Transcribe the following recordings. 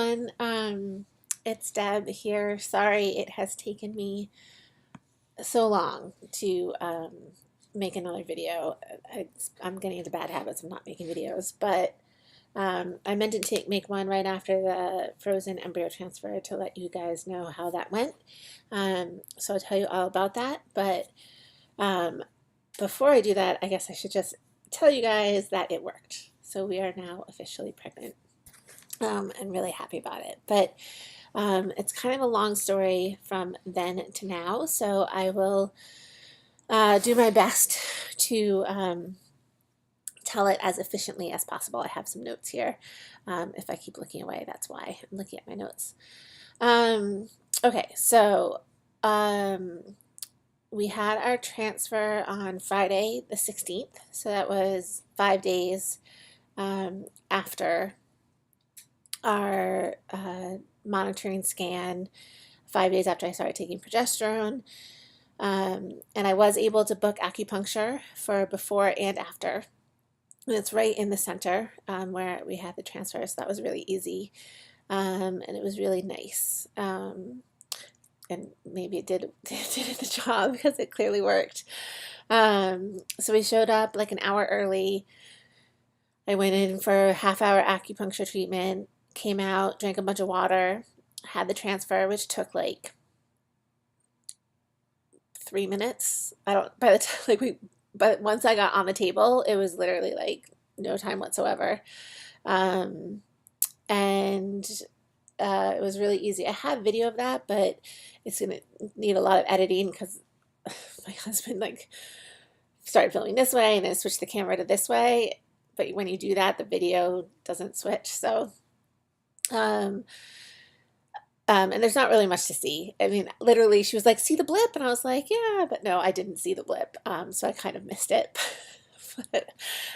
everyone. It's Deb here. Sorry it has taken me so long to make another video. I'm getting into bad habits of not making videos, but I meant to make one right after the frozen embryo transfer to let you guys know how that went. So I'll tell you all about that. But um, before I do that, I guess I should just tell you guys that it worked. So we are now officially pregnant. And really happy about it. But it's kind of a long story from then to now, so I will do my best to tell it as efficiently as possible. I have some notes here. If I keep looking away, that's why I'm looking at my notes. Okay, so we had our transfer on Friday the 16th, so that was 5 days after our monitoring scan, 5 days after I started taking progesterone. And I was able to book acupuncture for before and after. And it's right in the center where we had the transfer, so that was really easy. And it was really nice. And maybe it did the job because it clearly worked. So we showed up like an hour early. I went in for a half-hour acupuncture treatment, came out, drank a bunch of water, had the transfer, which took like 3 minutes. I don't, by the time, but once I got on the table, it was literally like no time whatsoever. And it was really easy. I have video of that, but it's going to need a lot of editing because my husband like started filming this way and then switched the camera to this way. But when you do that, the video doesn't switch. So, and there's not really much to see. I mean, literally, she was like, "See the blip?" And I was like, "Yeah," but no, I didn't see the blip. So I kind of missed it, but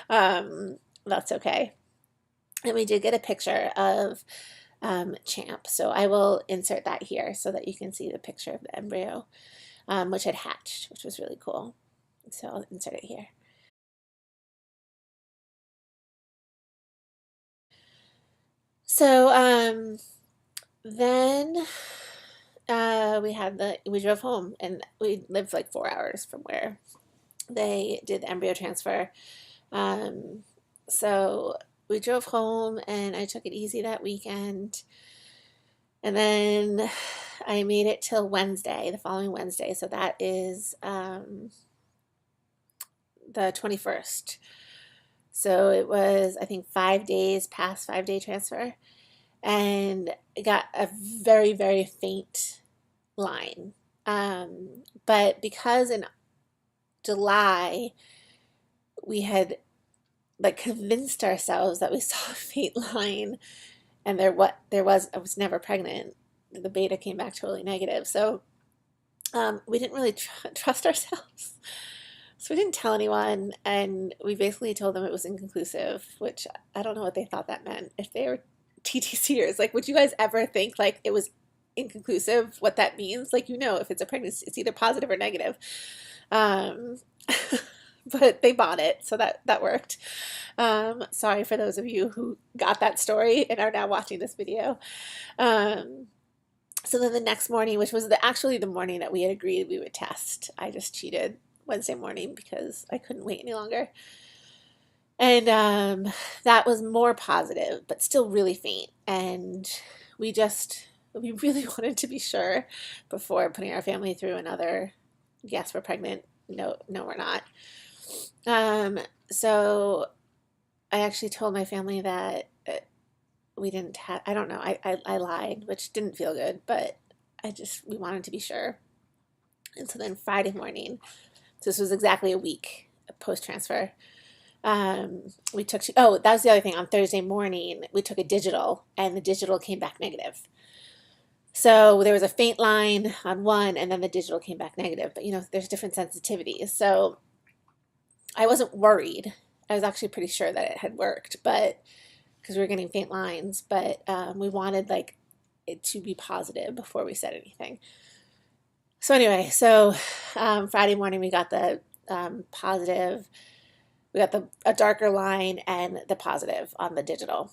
that's okay. And we did get a picture of Champ, so I will insert that here so that you can see the picture of the embryo, which had hatched, which was really cool. So I'll insert it here. So then we drove home, and we lived like 4 hours from where they did the embryo transfer. So we drove home, and I took it easy that weekend. And then I made it till Wednesday, the following Wednesday. So that is the 21st. So it was, I think, 5 days past 5-day transfer. And it got a very, very faint line. But because in July we had like convinced ourselves that we saw a faint line, and I was never pregnant. The beta came back totally negative. So we didn't really trust ourselves. So we didn't tell anyone, and we basically told them it was inconclusive, which I don't know what they thought that meant. If they were TTCers, like, would you guys ever think like it was inconclusive, what that means? Like, if it's a pregnancy, it's either positive or negative. But they bought it, so that worked. Sorry for those of you who got that story and are now watching this video. So then the next morning, which was actually the morning that we had agreed we would test, I just cheated Wednesday morning because I couldn't wait any longer. And that was more positive, but still really faint. And we really wanted to be sure before putting our family through another, yes, we're pregnant. No, we're not. So I actually told my family that we didn't have, I don't know, I lied, which didn't feel good, but we wanted to be sure. And so then Friday morning, so this was exactly a week post-transfer, we took, that was the other thing. On Thursday morning, we took a digital, and the digital came back negative. So there was a faint line on one, and then the digital came back negative. But there's different sensitivities. So I wasn't worried. I was actually pretty sure that it had worked, but because we were getting faint lines, but we wanted like it to be positive before we said anything. So anyway, Friday morning we got the positive. We got a darker line and the positive on the digital,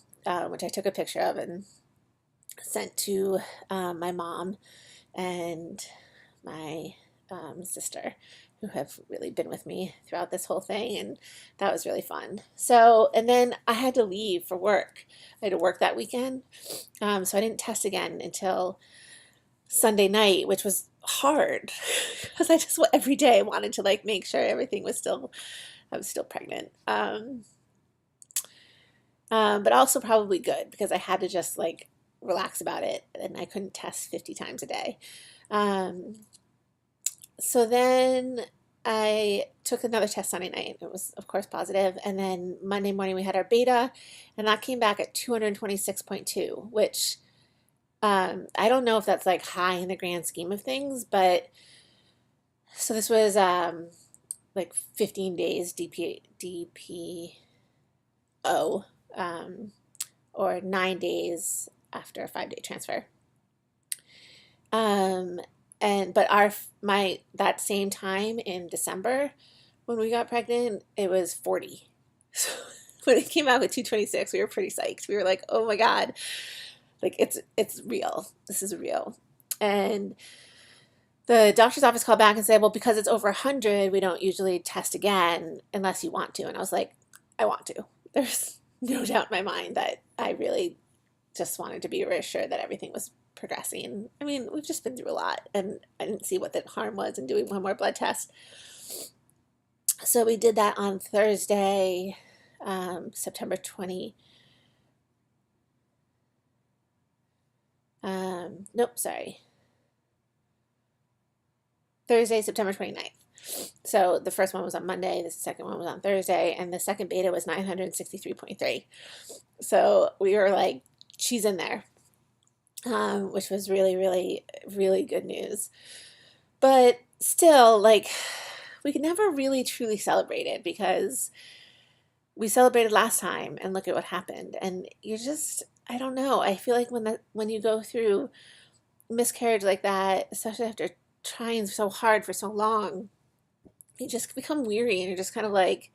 which I took a picture of and sent to my mom and my sister, who have really been with me throughout this whole thing, and that was really fun. So, and then I had to leave for work. I had to work that weekend, so I didn't test again until Sunday night, which was hard because I just every day wanted to like make sure everything was still, I was still pregnant. But also probably good because I had to just like relax about it and I couldn't test 50 times a day. Um, so then I took another test Sunday night. It was, of course, positive. And then Monday morning we had our beta, and that came back at 226.2, which I don't know if that's like high in the grand scheme of things, but so this was like 15 days DPO, or 9 days after a 5-day transfer. Um, and but my that same time in December when we got pregnant, it was 40. So when it came out with 226, we were pretty psyched. We were like, "Oh my God, like it's real. This is real." And the doctor's office called back and said, "Well, because it's over 100, we don't usually test again unless you want to." And I was like, "I want to." There's no doubt in my mind that I really just wanted to be reassured that everything was progressing. I mean, we've just been through a lot, and I didn't see what the harm was in doing one more blood test. So we did that on Thursday, September 20. Nope, sorry. Thursday, September 29th. So the first one was on Monday, the second one was on Thursday, and the second beta was 963.3. So we were like, she's in there, which was really, really, really good news. But still, like, we could never really truly celebrate it because we celebrated last time and look at what happened. And you're just, I don't know. I feel like when you go through miscarriage like that, especially after trying so hard for so long, you just become weary and you're just kind of like,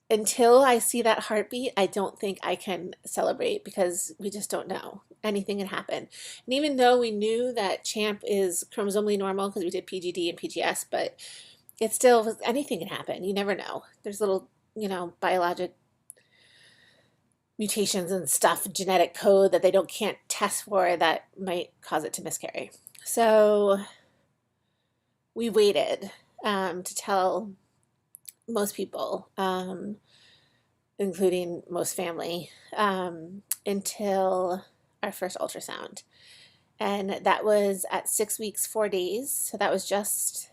until I see that heartbeat, I don't think I can celebrate because we just don't know. Anything can happen. And even though we knew that Champ is chromosomally normal because we did PGD and PGS, but it still, anything can happen. You never know. There's little, biologic mutations and stuff, genetic code that they can't test for that might cause it to miscarry. So we waited to tell most people, including most family, until our first ultrasound. And that was at 6 weeks, 4 days. So that was just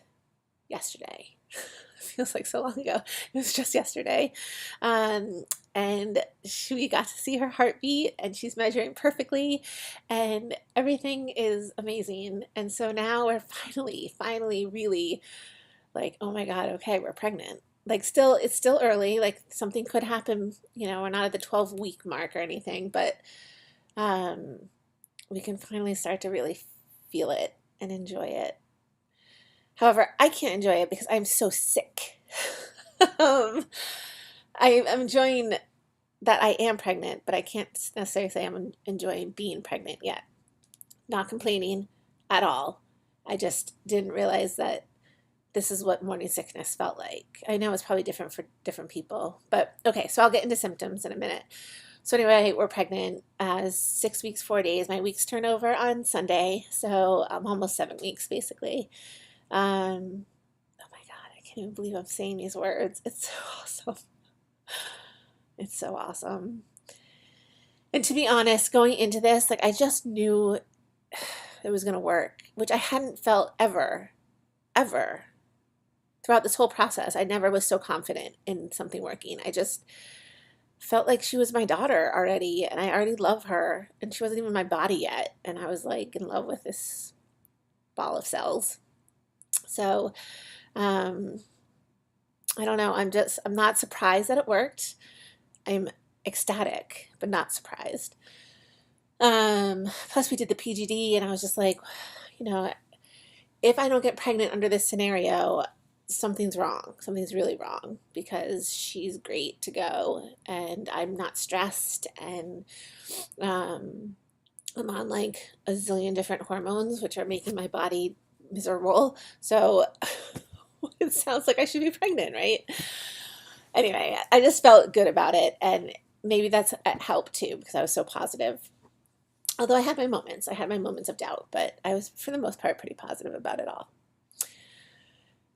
yesterday. Feels like so long ago. It was just yesterday. And we got to see her heartbeat, and she's measuring perfectly, and everything is amazing. And so now we're finally really like, oh my God, okay, we're pregnant. Like it's still early, like something could happen, we're not at the 12-week mark or anything, but we can finally start to really feel it and enjoy it. However, I can't enjoy it because I'm so sick. I'm enjoying that I am pregnant, but I can't necessarily say I'm enjoying being pregnant yet. Not complaining at all. I just didn't realize that this is what morning sickness felt like. I know it's probably different for different people, but okay, so I'll get into symptoms in a minute. So anyway, we're pregnant 6 weeks, 4 days. My weeks turn over on Sunday, so I'm almost 7 weeks basically. Oh my God, I can't even believe I'm saying these words. It's so awesome. It's so awesome. And to be honest, going into this, like I just knew it was going to work, which I hadn't felt ever throughout this whole process. I never was so confident in something working. I just felt like she was my daughter already, and I already love her, and she wasn't even my body yet, and I was like in love with this ball of cells. So I don't know. I'm not surprised that it worked. I'm ecstatic, but not surprised. Plus we did the PGD, and I was just like, if I don't get pregnant under this scenario, something's wrong. Something's really wrong because she's great to go, and I'm not stressed, and I'm on like a zillion different hormones, which are making my body miserable. So it sounds like I should be pregnant, right? Anyway, I just felt good about it. And maybe that's helped too because I was so positive. Although I had my moments, I had my moments of doubt, but I was for the most part pretty positive about it all.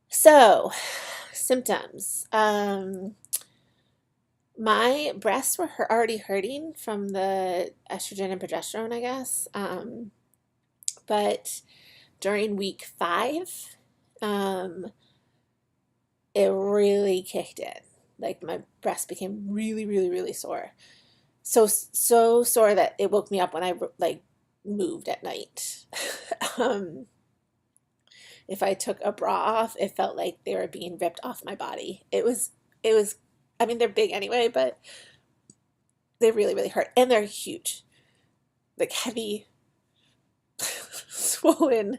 So, symptoms. My breasts were already hurting from the estrogen and progesterone, I guess. But during week 5, um, it really kicked in. Like my breasts became really, really, really sore. So sore that it woke me up when I like moved at night. um, if I took a bra off, it felt like they were being ripped off my body. It was, I mean, they're big anyway, but they really, really hurt. And they're huge, like heavy, swollen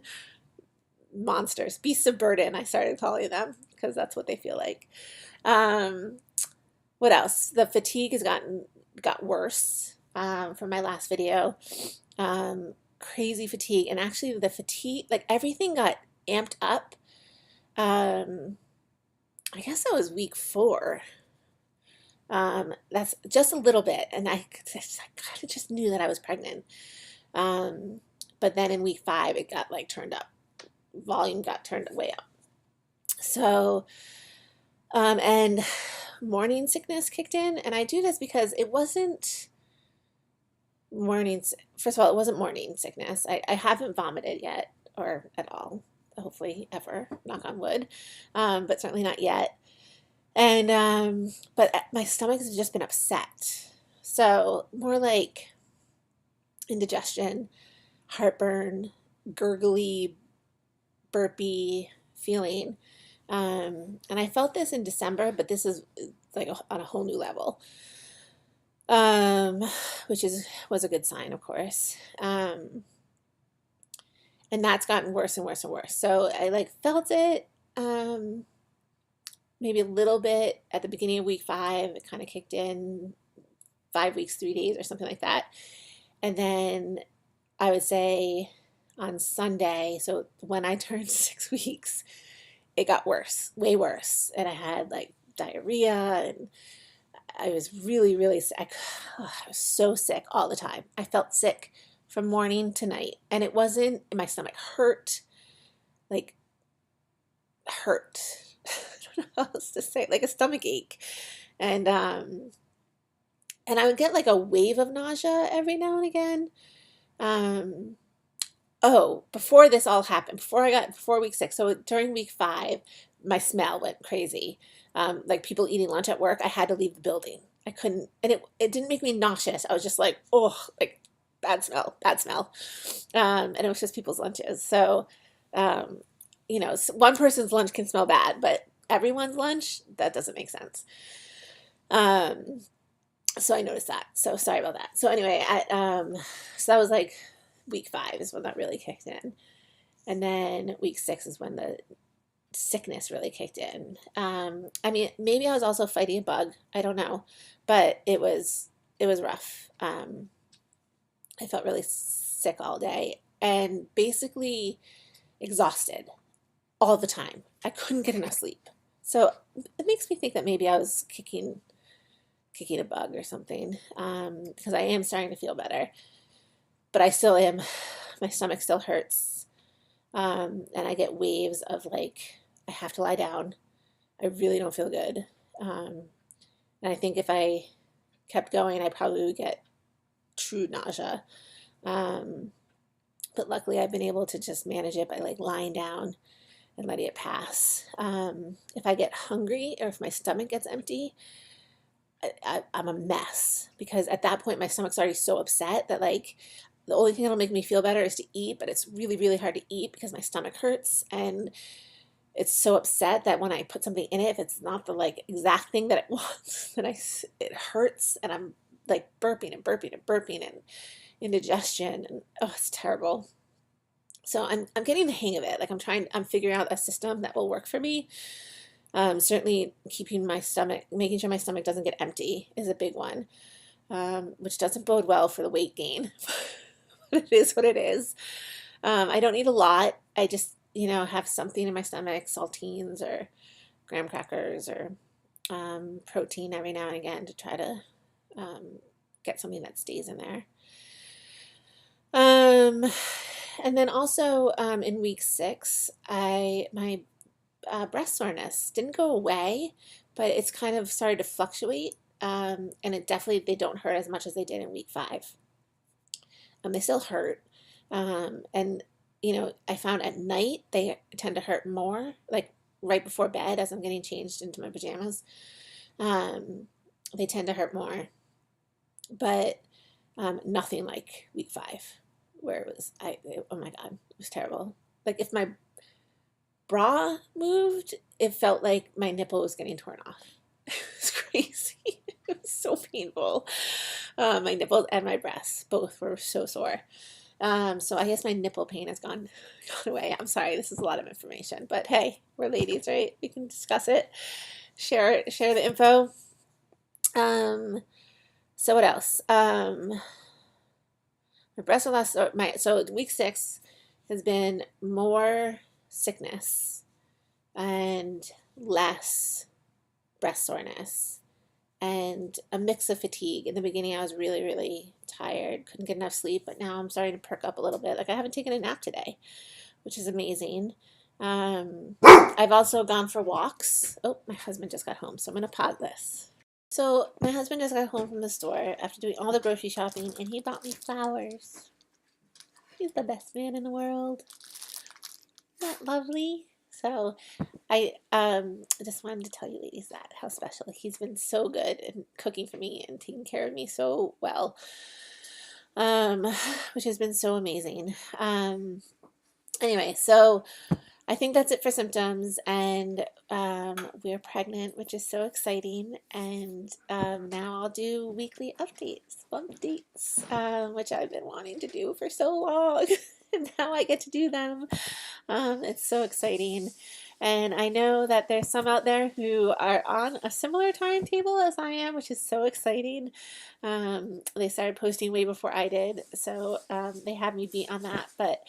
monsters, beasts of burden, I started calling them because that's what they feel like. Um, what else? The fatigue got worse from my last video. Crazy fatigue, and actually the fatigue, like everything got amped up. I guess that was week 4. That's just a little bit, and I kind of just knew that I was pregnant. But then in week 5, it got like turned up. Volume got turned way up. So, and morning sickness kicked in, and I do this because it wasn't first of all, it wasn't morning sickness. I haven't vomited yet, or at all, hopefully ever, knock on wood, but certainly not yet. And but my stomach has just been upset. So more like indigestion, heartburn, gurgly, burpy feeling. And I felt this in December, but this is like on a whole new level, um, which was a good sign, of course. And that's gotten worse and worse and worse. So I like felt it maybe a little bit at the beginning of week 5. It kind of kicked in 5 weeks, 3 days, or something like that. And then I would say on Sunday, so when I turned 6 weeks, it got worse, way worse. And I had like diarrhea, and I was really, really sick. I was so sick all the time. I felt sick from morning to night. And it wasn't, my stomach hurt, like hurt. I don't know how else to say it, like a stomach ache. And I would get like a wave of nausea every now and again. Um, oh, before this all happened, before week 6, so during week 5, my smell went crazy. Like people eating lunch at work, I had to leave the building. I couldn't, and it didn't make me nauseous. I was just like, oh, like bad smell, bad smell. And it was just people's lunches. So, one person's lunch can smell bad, but everyone's lunch, that doesn't make sense. Um, so I noticed that. So sorry about that. So anyway, so that was like week 5 is when that really kicked in. And then week 6 is when the sickness really kicked in. I mean, maybe I was also fighting a bug. I don't know, but it was rough. I felt really sick all day and basically exhausted all the time. I couldn't get enough sleep. So it makes me think that maybe I was kicking a bug or something, because I am starting to feel better, but I still am, my stomach still hurts, and I get waves of like, I have to lie down. I really don't feel good. And I think if I kept going, I probably would get true nausea. But luckily I've been able to just manage it by like lying down and letting it pass. If I get hungry or if my stomach gets empty, I'm a mess, because at that point my stomach's already so upset that like the only thing that'll make me feel better is to eat, but it's really, really hard to eat because my stomach hurts, and it's so upset that when I put something in it, if it's not the like exact thing that it wants, then it hurts, and I'm like burping and burping and burping and indigestion, and oh, it's terrible. So I'm getting the hang of it. Like I'm figuring out a system that will work for me. Certainly making sure my stomach doesn't get empty is a big one, which doesn't bode well for the weight gain. it is what it is. I don't eat a lot. I just, have something in my stomach, saltines or graham crackers or protein every now and again to try to get something that stays in there. Um, and then also in week 6, my breast soreness didn't go away, but it's kind of started to fluctuate. And they don't hurt as much as they did in week 5. They still hurt. And, I found at night they tend to hurt more, like right before bed as I'm getting changed into my pajamas. They tend to hurt more, but nothing like week 5, where oh my God, it was terrible. Like if my bra moved, it felt like my nipple was getting torn off. It was crazy. It was so painful. My nipples and my breasts both were so sore. So I guess my nipple pain has gone away. I'm sorry, this is a lot of information, but hey, we're ladies, right? We can discuss it, share the info. So what else? My breast loss. So week 6 has been more sickness and less breast soreness and a mix of fatigue. In the beginning, I was really, really tired, couldn't get enough sleep, but now I'm starting to perk up a little bit. Like I haven't taken a nap today, which is amazing. I've also gone for walks. Oh, my husband just got home, so I'm going to pause this. So my husband just got home from the store after doing all the grocery shopping, and he bought me flowers. He's the best man in the world. Isn't that lovely? So I just wanted to tell you ladies that, how special. He's been so good in cooking for me and taking care of me so well, which has been so amazing. Anyway, so I think that's it for symptoms, and we're pregnant, which is so exciting, and now I'll do weekly updates, which I've been wanting to do for so long, and now I get to do them. It's so exciting, and I know that there's some out there who are on a similar timetable as I am, which is so exciting. They started posting way before I did, so they had me beat on that, but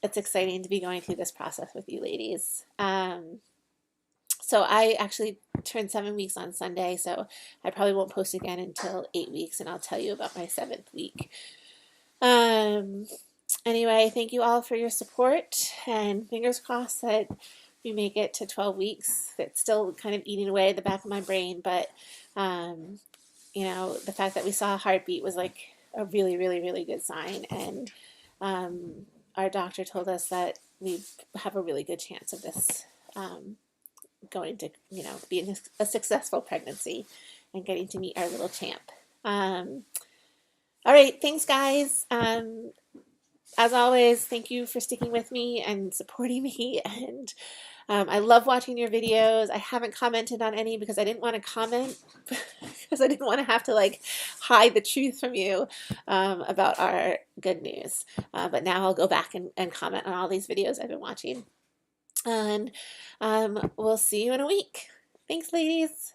it's exciting to be going through this process with you ladies. So I actually turned 7 weeks on Sunday, so I probably won't post again until 8 weeks, and I'll tell you about my 7th week. Anyway, thank you all for your support, and fingers crossed that we make it to 12 weeks. It's still kind of eating away at the back of my brain, but the fact that we saw a heartbeat was like a really, really, really good sign, and our doctor told us that we have a really good chance of this going to, being a successful pregnancy and getting to meet our little champ. All right, thanks guys. As always, thank you for sticking with me and supporting me, and I love watching your videos. I haven't commented on any because I didn't want to comment because I didn't want to have to hide the truth from you about our good news. But now I'll go back and comment on all these videos I've been watching. And we'll see you in a week. Thanks, ladies.